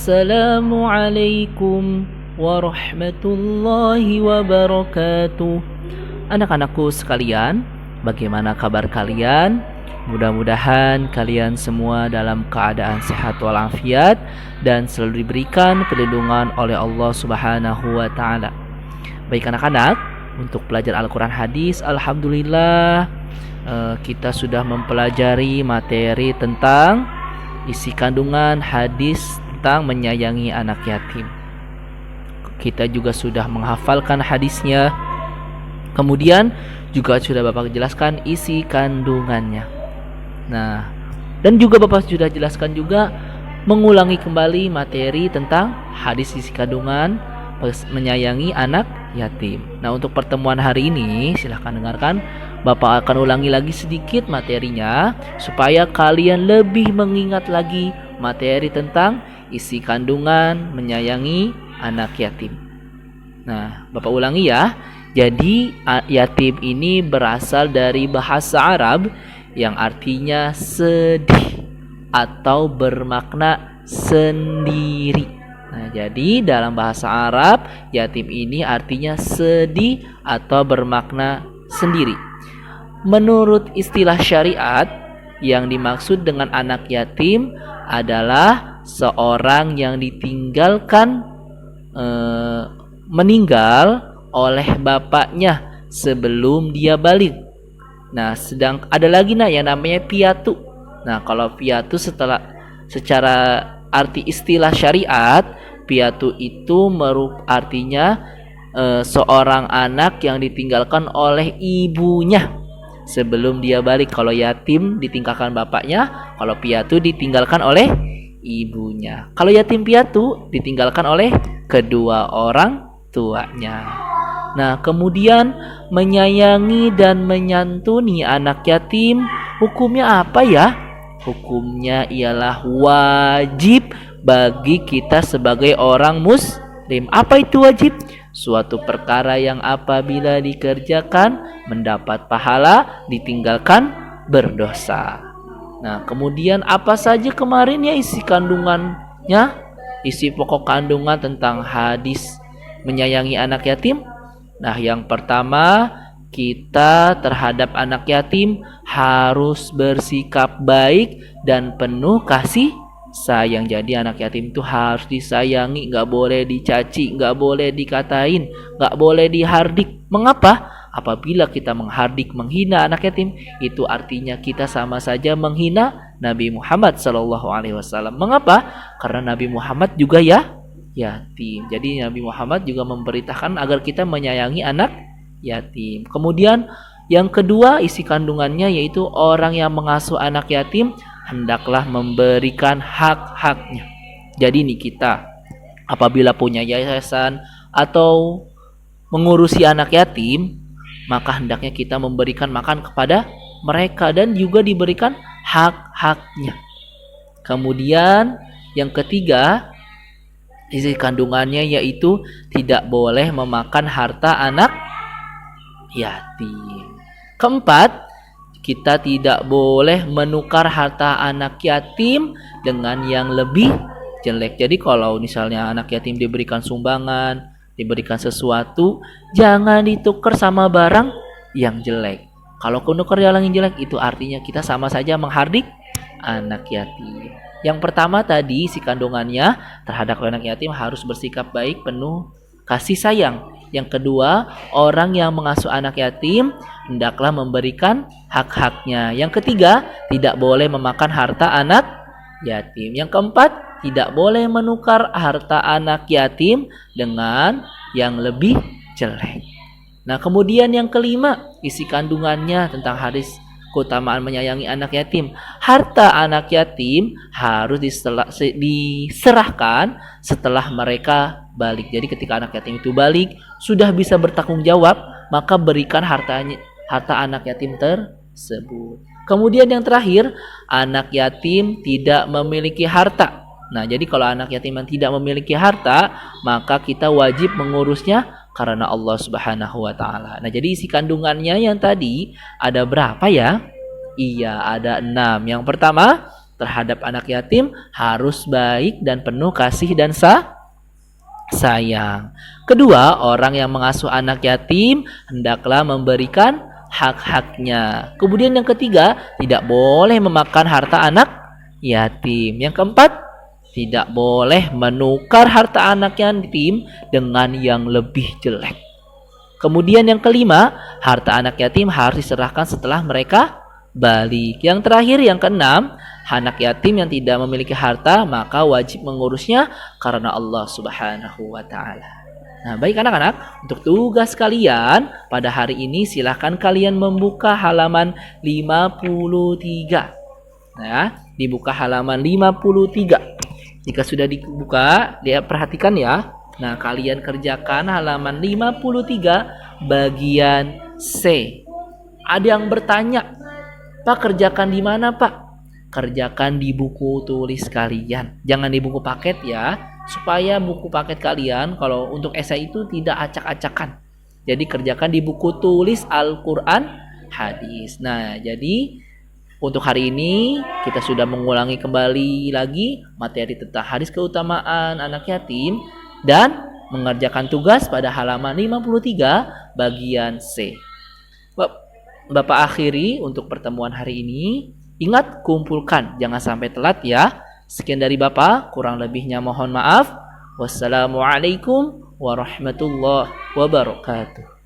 Assalamualaikum warahmatullahi wabarakatuh. Anak-anakku sekalian, bagaimana kabar kalian? Mudah-mudahan kalian semua dalam keadaan sehat walafiat dan selalu diberikan perlindungan oleh Allah Subhanahu wa taala. Baik anak-anak, untuk belajar Al-Qur'an hadis, alhamdulillah kita sudah mempelajari materi tentang isi kandungan hadis tentang menyayangi anak yatim. Kita juga sudah menghafalkan hadisnya. Kemudian juga sudah Bapak jelaskan isi kandungannya. Nah, dan juga Bapak sudah jelaskan juga mengulangi kembali materi tentang hadis isi kandungan menyayangi anak yatim. Nah, untuk pertemuan hari ini silahkan dengarkan. Bapak akan ulangi lagi sedikit materinya supaya kalian lebih mengingat lagi materi tentang isi kandungan menyayangi anak yatim. Nah, Bapak ulangi ya. Jadi yatim ini berasal dari bahasa Arab yang artinya sedih atau bermakna sendiri. Nah, jadi dalam bahasa Arab yatim ini artinya sedih atau bermakna sendiri. Menurut istilah syariat, yang dimaksud dengan anak yatim adalah seorang yang ditinggalkan meninggal oleh bapaknya sebelum dia balik. Nah, sedang ada lagi yang namanya piatu. Nah, kalau piatu secara arti istilah syariat, piatu itu artinya seorang anak yang ditinggalkan oleh ibunya sebelum dia balik. Kalau yatim ditinggalkan bapaknya, kalau piatu ditinggalkan oleh ibunya. Kalau yatim piatu ditinggalkan oleh kedua orang tuanya. Nah, kemudian menyayangi dan menyantuni anak yatim hukumnya apa ya? Hukumnya ialah wajib bagi kita sebagai orang muslim. Apa itu wajib? Suatu perkara yang apabila dikerjakan mendapat pahala, ditinggalkan berdosa. Nah, kemudian apa saja kemarin ya isi kandungannya? Isi pokok kandungan tentang hadis menyayangi anak yatim. Nah, yang pertama, kita terhadap anak yatim harus bersikap baik dan penuh kasih sayang. Jadi anak yatim itu harus disayangi, gak boleh dicaci, gak boleh dikatain, gak boleh dihardik. Mengapa? Apabila kita menghardik, menghina anak yatim, itu artinya kita sama saja menghina Nabi Muhammad SAW. Mengapa? Karena Nabi Muhammad juga yatim. Jadi Nabi Muhammad juga memberitakan agar kita menyayangi anak yatim. Kemudian yang kedua isi kandungannya yaitu orang yang mengasuh anak yatim hendaklah memberikan hak-haknya. Jadi nih kita apabila punya yayasan atau mengurusi anak yatim, maka hendaknya kita memberikan makan kepada mereka dan juga diberikan hak-haknya. Kemudian yang ketiga isi kandungannya yaitu tidak boleh memakan harta anak yatim. Keempat, kita tidak boleh menukar harta anak yatim dengan yang lebih jelek. Jadi kalau misalnya anak yatim diberikan sumbangan, diberikan sesuatu, jangan ditukar sama barang yang jelek. Kalau menukar yang jelek itu artinya kita sama saja menghardik anak yatim. Yang pertama tadi isi kandungannya terhadap anak yatim harus bersikap baik, penuh kasih sayang. Yang kedua, orang yang mengasuh anak yatim hendaklah memberikan hak-haknya. Yang ketiga, tidak boleh memakan harta anak yatim. Yang keempat, tidak boleh menukar harta anak yatim dengan yang lebih jelek. Nah, kemudian yang kelima, isi kandungannya tentang hadis keutamaan menyayangi anak yatim. Harta anak yatim harus diserahkan setelah mereka balik. Jadi ketika anak yatim itu balik, sudah bisa bertanggung jawab, maka berikan harta anak yatim tersebut. Kemudian yang terakhir, anak yatim tidak memiliki harta. Nah, jadi kalau anak yatim yang tidak memiliki harta, maka kita wajib mengurusnya karena Allah Subhanahu wa taala. Nah, jadi isi kandungannya yang tadi ada berapa ya? Iya, ada 6. Yang pertama, terhadap anak yatim harus baik dan penuh kasih dan sayang. Kedua, orang yang mengasuh anak yatim hendaklah memberikan hak-haknya. Kemudian yang ketiga, tidak boleh memakan harta anak yatim. Yang keempat, tidak boleh menukar harta anak yatim dengan yang lebih jelek. Kemudian yang kelima, harta anak yatim harus diserahkan setelah mereka balik. Yang terakhir, yang keenam, anak yatim yang tidak memiliki harta maka wajib mengurusnya karena Allah Subhanahu wa taala. Nah, baik anak-anak, untuk tugas kalian pada hari ini silahkan kalian membuka halaman 53. Nah, dibuka halaman 53. Jika sudah dibuka, dia perhatikan ya. Nah, kalian kerjakan halaman 53 bagian C. Ada yang bertanya, Pak, kerjakan di mana, Pak? Kerjakan di buku tulis kalian. Jangan di buku paket ya, supaya buku paket kalian kalau untuk esai itu tidak acak-acakan. Jadi kerjakan di buku tulis Al-Quran Hadis. Nah, jadi untuk hari ini kita sudah mengulangi kembali lagi materi tentang hadis keutamaan anak yatim dan mengerjakan tugas pada halaman 53 bagian C. Bapak akhiri untuk pertemuan hari ini. Ingat, kumpulkan, jangan sampai telat ya. Sekian dari Bapak, kurang lebihnya mohon maaf. Wassalamualaikum warahmatullahi wabarakatuh.